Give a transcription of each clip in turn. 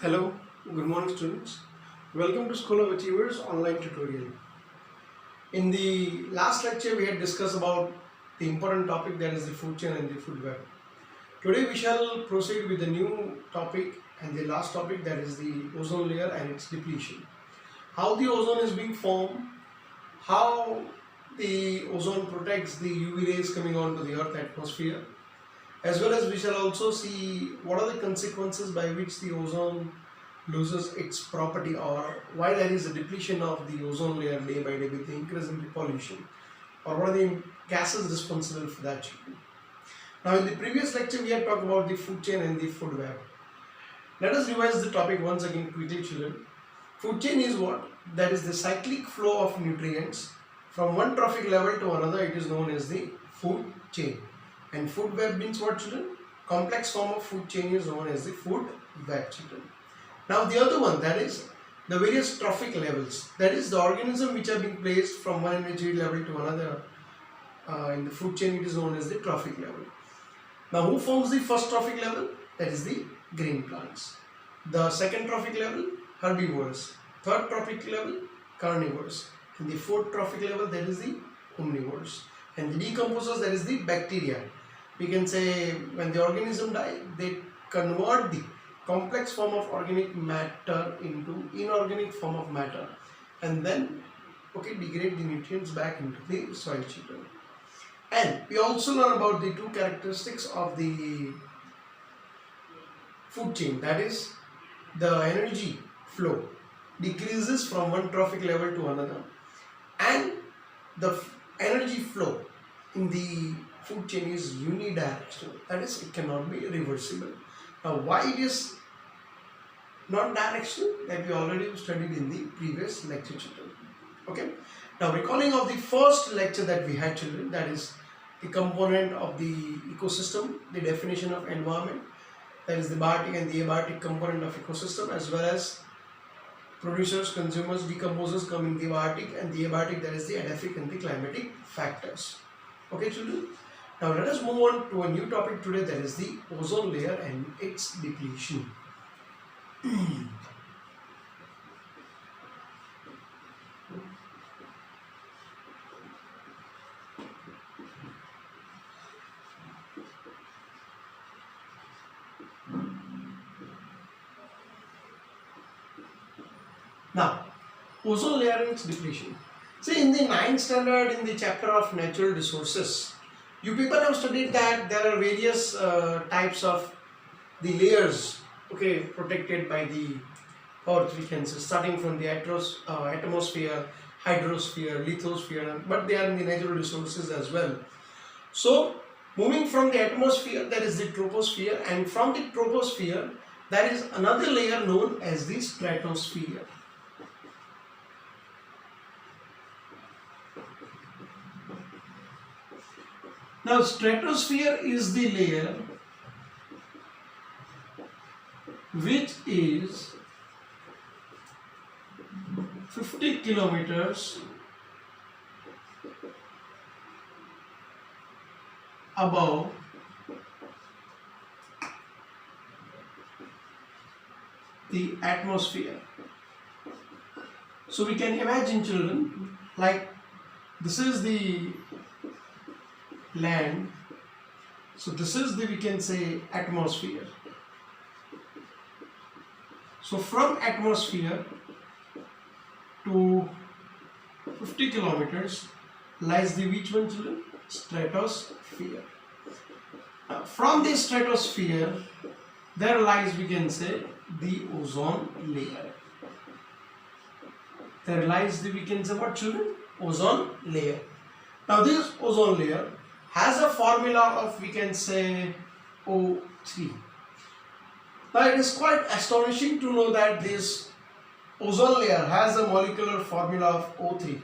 Hello, good morning students. Welcome to School of Achievers online tutorial. In the last lecture we had discussed about the important topic, that is the food chain and the food web. Today we shall proceed with the new topic and the last topic, that is the ozone layer and its depletion. How the ozone is being formed, how the ozone protects the UV rays coming onto the earth atmosphere, as well as we shall also see what are the consequences by which the ozone loses its property, or why there is a depletion of the ozone layer day by day with the increase in the pollution, or what are the gases responsible for that. Now in the previous lecture we had talked about the food chain and the food web. Let us revise the topic once again quickly, children. Food chain is what? That is the cyclic flow of nutrients from one trophic level to another. It is known as the food chain. And food web means what, children? Complex form of food chain is known as the food web, children. Now the other one, that is the various trophic levels, that is the organism which are being placed from one energy level to another in the food chain. It is known as the trophic level. Now who forms the first trophic level? That is the green plants. The second trophic level, herbivores. Third trophic level, carnivores. And the fourth trophic level, that is the omnivores. And the decomposers, that is the bacteria. We can say when the organism die, they convert the complex form of organic matter into inorganic form of matter, and then degrade the nutrients back into the soil, children. And we also learn about the two characteristics of the food chain, that is the energy flow decreases from one trophic level to another, and the energy flow in the food chain is unidirectional, that is it cannot be reversible. Now why it is not directional, that we already studied in the previous lecture, children. Okay. Now recalling of the first lecture that we had, children, that is the component of the ecosystem, the definition of environment, that is the biotic and the abiotic component of ecosystem, as well as producers, consumers, decomposers come in the biotic, and the abiotic, that is the edaphic and the climatic factors. Okay, children. Now let us move on to a new topic today, that is the ozone layer and its depletion. Now, ozone layer and its depletion. See, in the 9th standard, in the chapter of natural resources, you people have studied that there are various types of the layers, protected by the earth, we can say, starting from the atmosphere, hydrosphere, lithosphere, but they are in the natural resources as well. So, moving from the atmosphere, that is the troposphere, and from the troposphere, there is another layer known as the stratosphere. Now, stratosphere is the layer which is 50 kilometers above the atmosphere. So we can imagine, children, like this is the land, so this is the, we can say, atmosphere. So from atmosphere to 50 kilometers lies the which one, children? Stratosphere. Now, from the stratosphere there lies, we can say, the ozone layer. There lies the, we can say, what, children? Ozone layer. Now this ozone layer has a formula of, we can say, O3. Now it is quite astonishing to know that this ozone layer has a molecular formula of O3.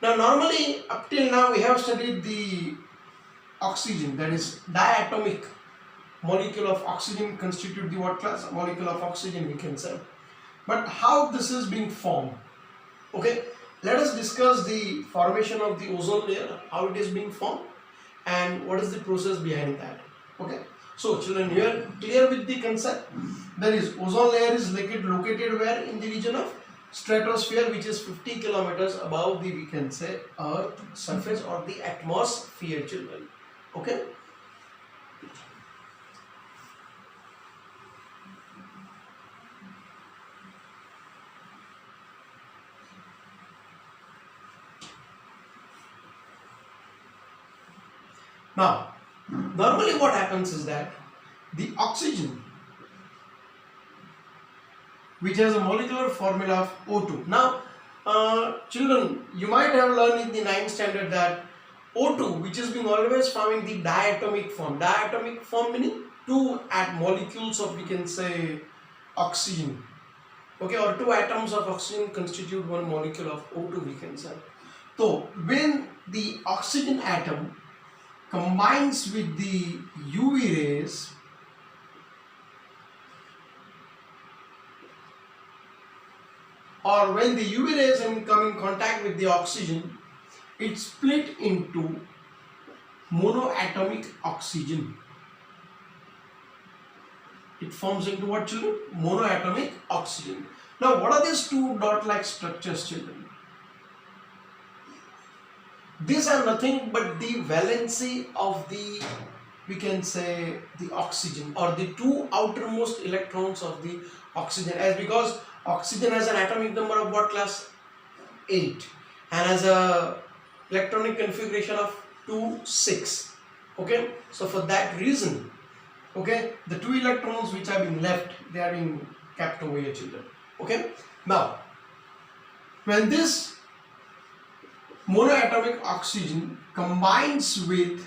Now normally up till now we have studied the oxygen, that is diatomic molecule of oxygen constitute the what class? Molecule of oxygen, we can say. But how this is being formed? Okay, let us discuss the formation of the ozone layer, how it is being formed, and what is the process behind that. Okay, So children, you are clear with the concept? That is, ozone layer is located where? In the region of stratosphere, which is 50 kilometers above the, we can say, earth surface or the atmosphere, children. Okay. Now, normally what happens is that the oxygen, which has a molecular formula of O2. Now, children, you might have learned in the 9th standard that O2, which has been always found in the diatomic form. Diatomic form meaning two molecules of, we can say, oxygen. Okay, or two atoms of oxygen constitute one molecule of O2, we can say. So, when the oxygen atom combines with the UV rays, or when the UV rays come in contact with the oxygen, it split into monoatomic oxygen. It forms into what, children? Monoatomic oxygen. Now, what are these two dot-like structures, children? These are nothing but the valency of the, we can say, the oxygen, or the two outermost electrons of the oxygen, as because oxygen has an atomic number of what class? 8, and has a electronic configuration of 2, 6. Okay, so for that reason, okay, the two electrons which are being left, they are being kept over here, children. Okay, now when this monoatomic oxygen combines with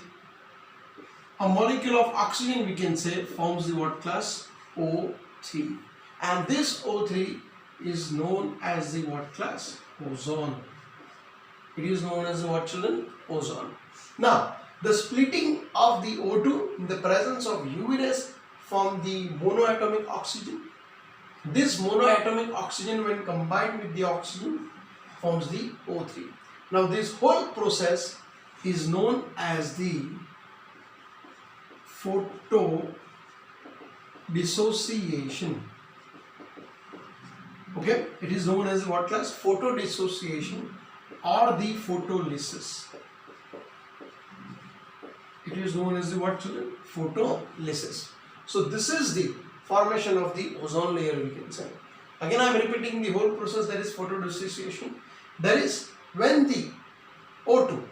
a molecule of oxygen, we can say, forms the what class? O3, and this O3 is known as the what class? Ozone. It is known as the what, children? Ozone. Now, the splitting of the O2 in the presence of UV rays form the monoatomic oxygen. This monoatomic oxygen, when combined with the oxygen, forms the O3. Now, this whole process is known as the photodissociation. Okay, it is known as what class? Photodissociation or the photolysis. It is known as the what, children? Photolysis. So this is the formation of the ozone layer, we can say. Again, I am repeating the whole process, that is photodissociation. That is, when the O2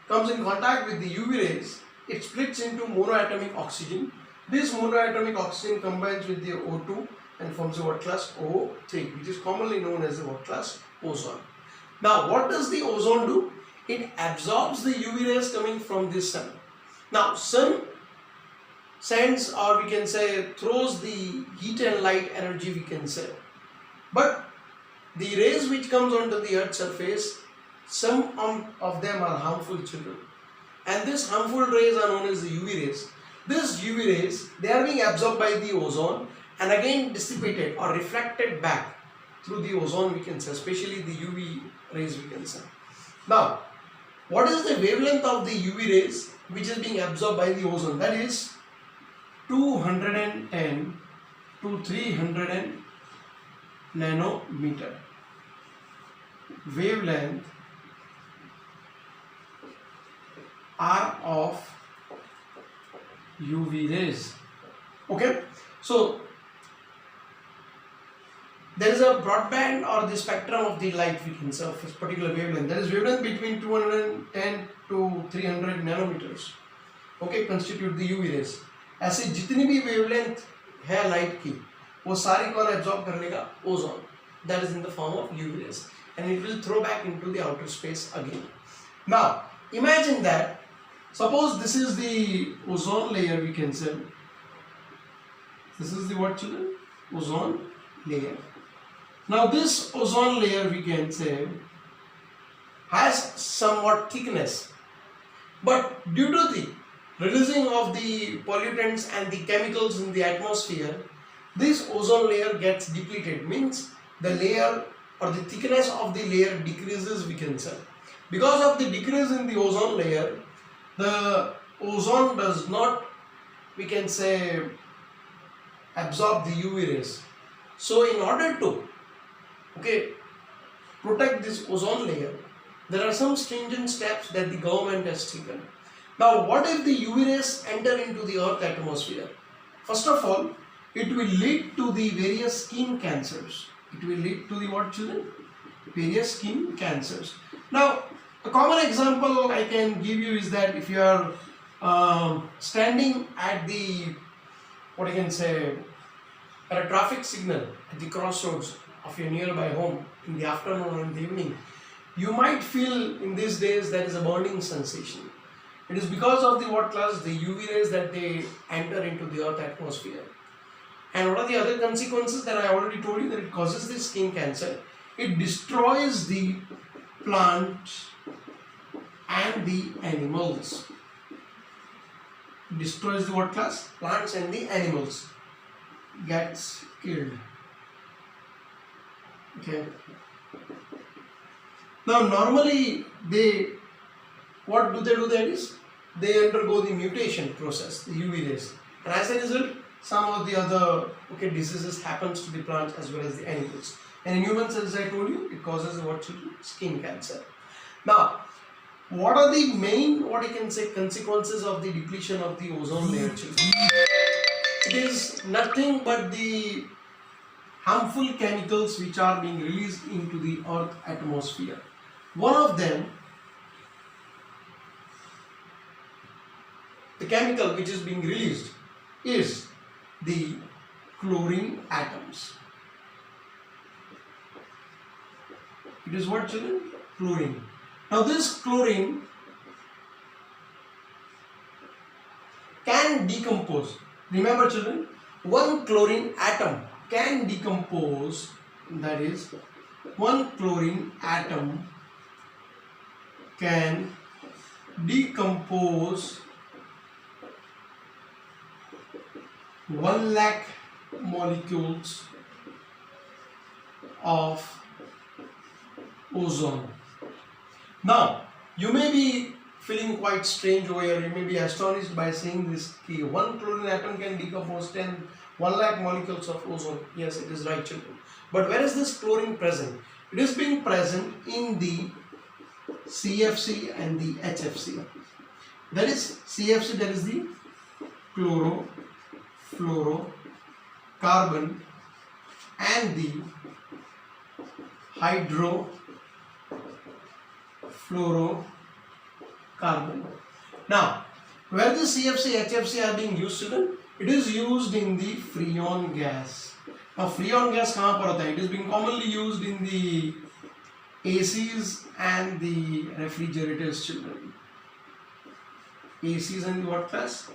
comes in contact with the UV rays, it splits into monoatomic oxygen. This monoatomic oxygen combines with the O2 and forms the what class? O3, which is commonly known as the what class? Ozone. Now, what does the ozone do? It absorbs the UV rays coming from the sun. Now, sun sends, or we can say, throws the heat and light energy, we can say. But the rays which comes onto the earth's surface, some of them are harmful, children. And these harmful rays are known as the UV rays. These UV rays, they are being absorbed by the ozone and again dissipated or reflected back through the ozone, we can say, especially the UV rays, we can say. Now, what is the wavelength of the UV rays which is being absorbed by the ozone? That is 210 to 300 nanometer. Wavelength are of UV rays. Okay, so there is a broadband or the spectrum of the light, we can say, of this particular wavelength. There is wavelength between 210 to 300 nanometers. Okay, constitute the UV rays. ऐसे जितनी भी wavelength है light की, वो सारी कौन absorb कर लेगा? Ozone. That is in the form of UV rays, and it will throw back into the outer space again. Now, imagine that, suppose this is the ozone layer, we can say. This is the what, children? Ozone layer. Now, this ozone layer, we can say, has somewhat thickness, but due to the releasing of the pollutants and the chemicals in the atmosphere, this ozone layer gets depleted, means the layer or the thickness of the layer decreases, we can say. Because of the decrease in the ozone layer, the ozone does not we can say, absorb the UV rays. So in order to, okay, protect this ozone layer, there are some stringent steps that the government has taken. Now, what if the UV rays enter into the Earth atmosphere? First of all, it will lead to the various skin cancers. It will lead to the what, children? Various skin cancers. Now, a common example I can give you is that if you are standing at the, what I can say, at a traffic signal at the crossroads of your nearby home in the afternoon or in the evening, you might feel in these days there is a burning sensation. It is because of the what class? The UV rays that they enter into the Earth atmosphere. And what are the other consequences that I already told you? That it causes the skin cancer. It destroys the plants and the animals. It destroys the what class? Plants and the animals. Gets killed. Okay. Now normally what do? That is, they undergo the mutation process, the UV rays, and as a result some of the other diseases happens to the plants as well as the animals. And in humans, as I told you, it causes what, children? Skin cancer. Now, what are the main, what I can say, consequences of the depletion of the ozone layer, children? It is nothing but the harmful chemicals which are being released into the Earth atmosphere. One of them, the chemical which is being released, is the chlorine atoms. It is what, children? Chlorine. Now this chlorine can decompose. Remember, children, one chlorine atom can decompose, that is, one chlorine atom can decompose 1 lakh molecules of ozone. Now, you may be feeling quite strange over here. You may be astonished by saying this. One chlorine atom can decompose 1 lakh molecules of ozone. Yes, it is right, children. But where is this chlorine present? It is being present in the CFC and the HFC. That is CFC, that is the chlorofluorocarbon, and the hydrofluorocarbon. Now, where the CFC, HFC are being used, children? It is used in the freon gas. Now, freon gas कहाँ पर होता है? It is being commonly used in the ACs and the refrigerators, children. ACs and the what class?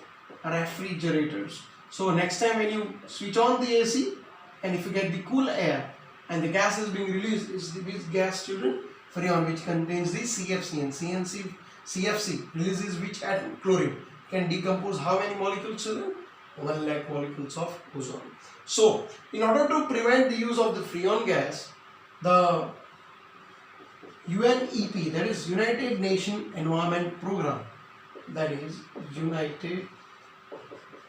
Refrigerators. So next time when you switch on the AC and if you get the cool air and the gas is being released, is the gas, children? Freon, which contains the CFC, and CFC releases which atom? Chlorine. Can decompose how many molecules, children? 1 lakh molecules of ozone. So in order to prevent the use of the freon gas, the UNEP, that is United Nations Environment Program, that is United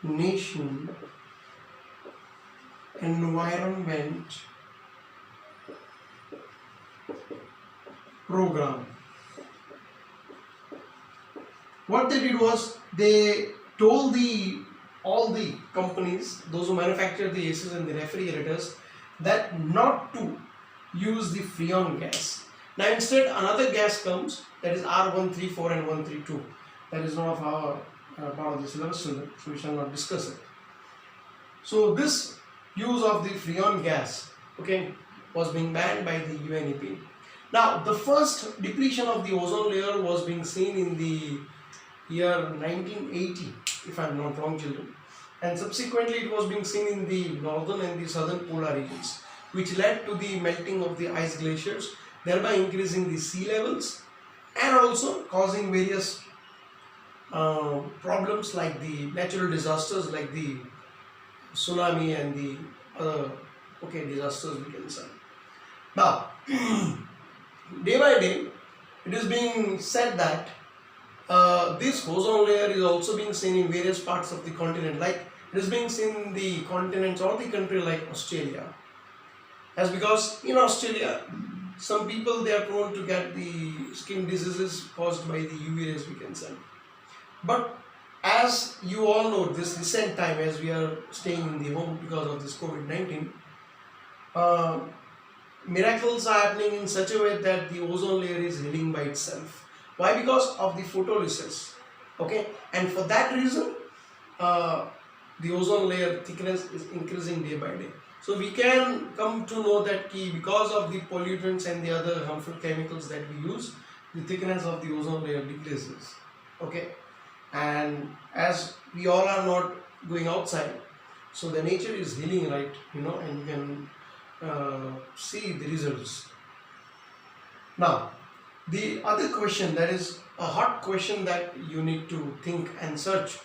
Nations Environment Program. What they did was they told all the companies, those who manufacture the ACs and the refrigerators, that not to use the freon gas. Now instead another gas comes, that is R134 and 132. That is not of our part of the syllabus, so we shall not discuss it. So this use of the freon gas, was being banned by the UNEP. Now the first depletion of the ozone layer was being seen in the year 1980, if I am not wrong, children, and subsequently it was being seen in the northern and the southern polar regions, which led to the melting of the ice glaciers, thereby increasing the sea levels and also causing various problems like the natural disasters like the tsunami and the other disasters, we can say. Now day by day it is being said that This ozone layer is also being seen in various parts of the continent, like it is being seen in the continents or the country like Australia. As because in Australia, some people they are prone to get the skin diseases caused by the UV rays, we can say. But as you all know, this recent time as we are staying in the home because of this COVID-19, uh, miracles are happening in such a way that the ozone layer is healing by itself. Why? Because of the photolysis. Okay, and for that reason, uh, the ozone layer thickness is increasing day by day. So we can come to know that because of the pollutants and the other harmful chemicals that we use, the thickness of the ozone layer decreases. Okay, and as we all are not going outside, so the nature is healing, right? And you can see the results. Now, the other question that is a hot question that you need to think and search,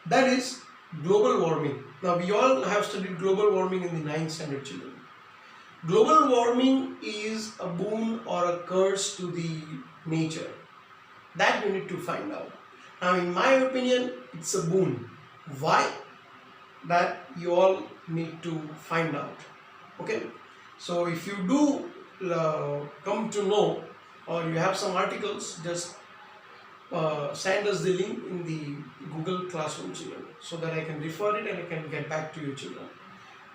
that is global warming. Now, we all have studied global warming in the 9th standard, children. Global warming is a boon or a curse to the nature. That we need to find out. Now, in my opinion, it's a boon. Why? That you all need to find out. Okay, so if you do come to know, or you have some articles, just send us the link in the Google Classroom, children, so that I can refer it and I can get back to you, children.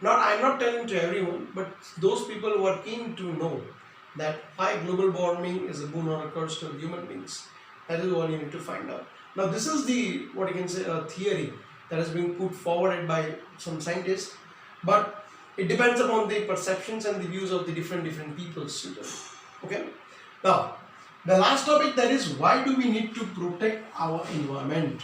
I'm not telling to everyone, but those people who are keen to know that why global warming is a boon or a curse to human beings, that is what you need to find out. Now, this is the, what you can say, a theory that has been put forward by some scientists, but it depends upon the perceptions and the views of the different people's, children. Okay. Now, the last topic, that is why do we need to protect our environment?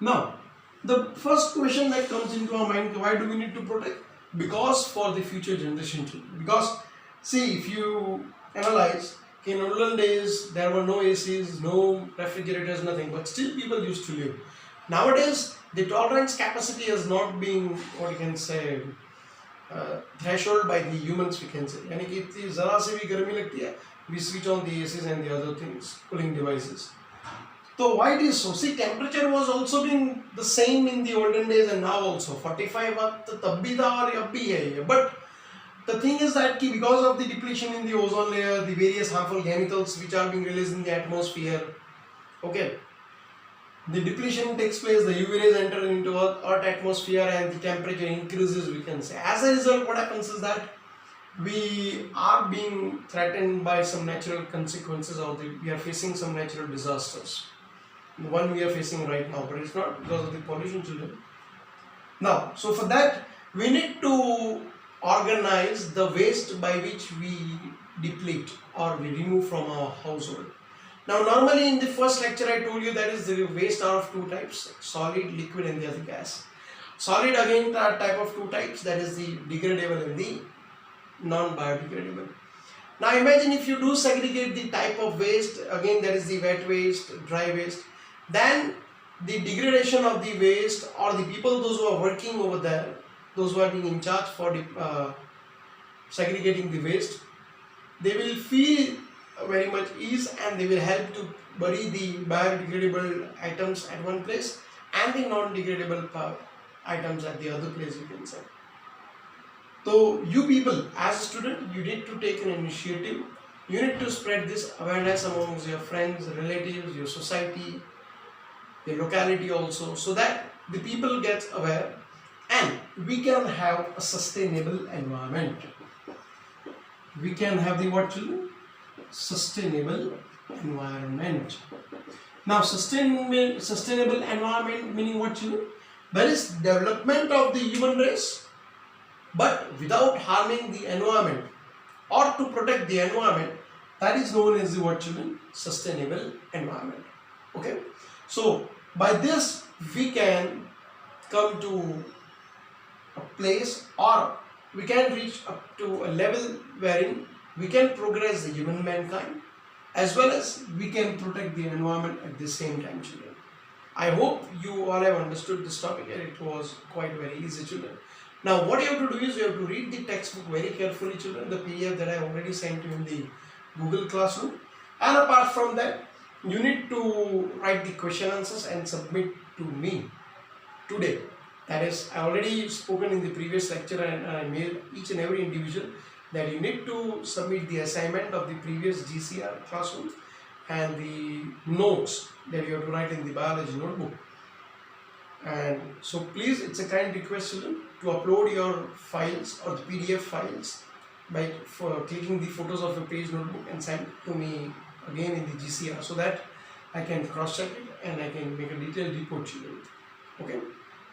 Now, the first question that comes into our mind, why do we need to protect? Because for the future generation too. Because see, if you analyze, in olden days there were no ACs, no refrigerators, nothing, but still people used to live. Nowadays, the tolerance capacity is not being, what you can say, threshold by the humans, we can say. यानी कि इतनी ज़रा से भी गर्मी लगती है, we switch on the ACs and the other things, cooling devices. So why it is so? See, temperature was also being the same in the olden days and now also. 45 तब भी था और अब भी है ये. But the thing is that because of the depletion in the ozone layer, the various harmful chemicals which are being released in the atmosphere, okay, the depletion takes place, the UV rays enter into Earth atmosphere and the temperature increases, we can say. As a result, what happens is that we are being threatened by some natural consequences, or we are facing some natural disasters. The one we are facing right now, but it's not because of the pollution, children. Now, so for that, we need to organize the waste by which we deplete or we remove from our household. Now, normally in the first lecture I told you that is the waste are of two types, solid, liquid and the other gas. Solid again are type of two types, that is the degradable and the non-biodegradable. Now imagine if you do segregate the type of waste, again there is the wet waste, dry waste, then the degradation of the waste, or the people, those who are working over there, those who are being in charge for the, segregating the waste, they will feel very much ease and they will help to bury the biodegradable items at one place and the non-degradable items at the other place, you can say. So you people as a student, you need to take an initiative. You need to spread this awareness amongst your friends, relatives, your society, the locality also, so that the people get aware and we can have a sustainable environment. We can have the what, children? Sustainable environment. Now sustainable environment meaning what, children? That is development of the human race, but without harming the environment, or to protect the environment. That is known as the what, children? Sustainable environment. Okay. So by this we can come to a place, or we can reach up to a level wherein we can progress the human mankind as well as we can protect the environment at the same time, children. I hope you all have understood this topic and it was quite very easy, children. Now what you have to do is you have to read the textbook very carefully, children, the PDF that I already sent you in the Google Classroom. And apart from that, you need to write the question answers and submit to me today. That is, I already spoken in the previous lecture and I mailed each and every individual that you need to submit the assignment of the previous GCR classroom and the notes that you have to write in the biology notebook. And so please, it's a kind request, children, to upload your files or the PDF files by clicking the photos of your page notebook and send to me again in the GCR so that I can cross check it and I can make a detailed report, children. Okay,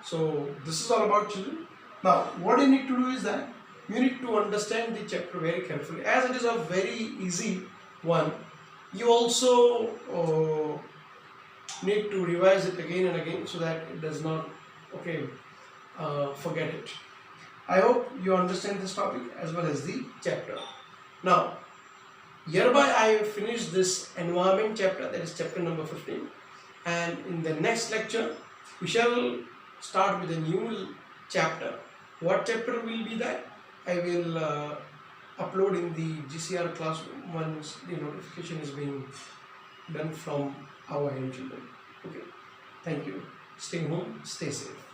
so this is all about, children. Now what you need to do is that you need to understand the chapter very carefully. As it is a very easy one, you also need to revise it again and again so that it does not forget it. I hope you understand this topic as well as the chapter. Now hereby I have finished this environment chapter, that is chapter number 15, and in the next lecture we shall start with a new chapter. What chapter will be that? I will upload in the GCR classroom once the notification is being done from our end, children. Okay, thank you. Stay home, stay safe.